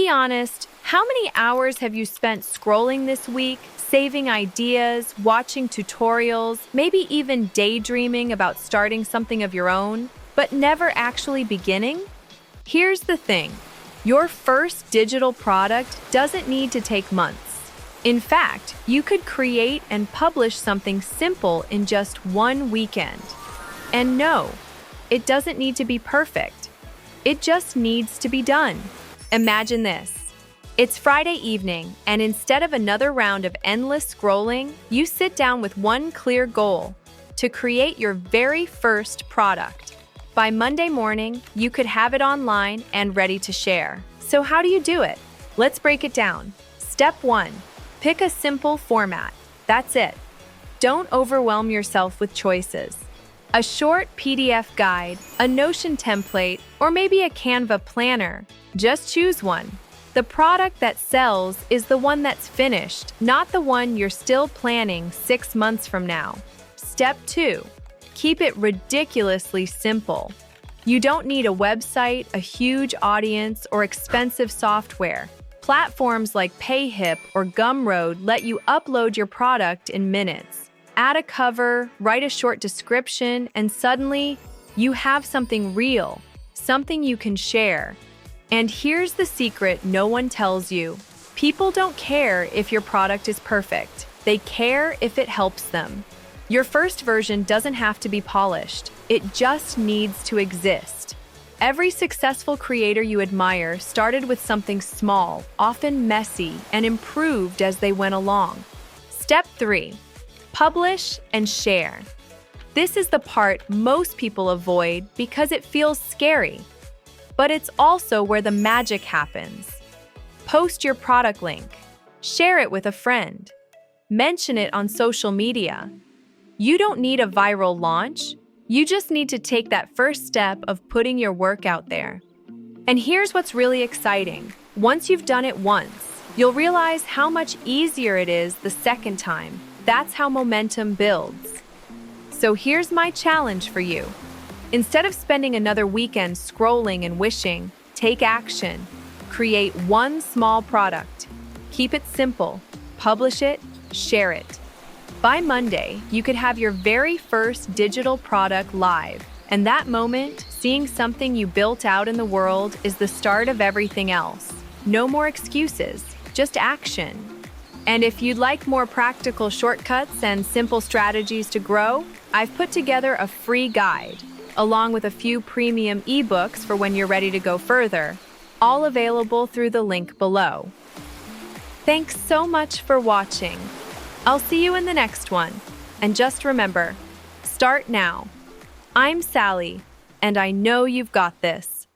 be honest, how many hours have you spent scrolling this week, saving ideas, watching tutorials, maybe even daydreaming about starting something of your own, but never actually beginning? Here's the thing. Your first digital product doesn't need to take months. In fact, you could create and publish something simple in just one weekend. And no, it doesn't need to be perfect. It just needs to be done. Imagine this. It's Friday evening, and instead of another round of endless scrolling, you sit down with one clear goal: to create your very first product. By Monday morning, you could have it online and ready to share. So how do you do it? Let's break it down. Step 1. Pick a simple format. That's it. Don't overwhelm yourself with choices. A short PDF guide, a Notion template, or maybe a Canva planner. Just choose one. The product that sells is the one that's finished, not the one you're still planning 6 months from now. Step 2. Keep it ridiculously simple. You don't need a website, a huge audience, or expensive software. Platforms like Payhip or Gumroad let you upload your product in minutes. Add a cover, write a short description, and suddenly, you have something real, something you can share. And here's the secret no one tells you. People don't care if your product is perfect. They care if it helps them. Your first version doesn't have to be polished. It just needs to exist. Every successful creator you admire started with something small, often messy, and improved as they went along. Step 3. Publish and share. This is the part most people avoid because it feels scary. But it's also where the magic happens. Post your product link. Share it with a friend. Mention it on social media. You don't need a viral launch. You just need to take that first step of putting your work out there. And here's what's really exciting. Once you've done it once, you'll realize how much easier it is the second time. That's how momentum builds. So here's my challenge for you. Instead of spending another weekend scrolling and wishing, take action. Create one small product. Keep it simple. Publish it, share it. By Monday, you could have your very first digital product live. And that moment, seeing something you built out in the world, is the start of everything else. No more excuses, just action. And if you'd like more practical shortcuts and simple strategies to grow, I've put together a free guide, along with a few premium ebooks for when you're ready to go further, all available through the link below. Thanks so much for watching. I'll see you in the next one. And just remember, start now. I'm Sally, and I know you've got this.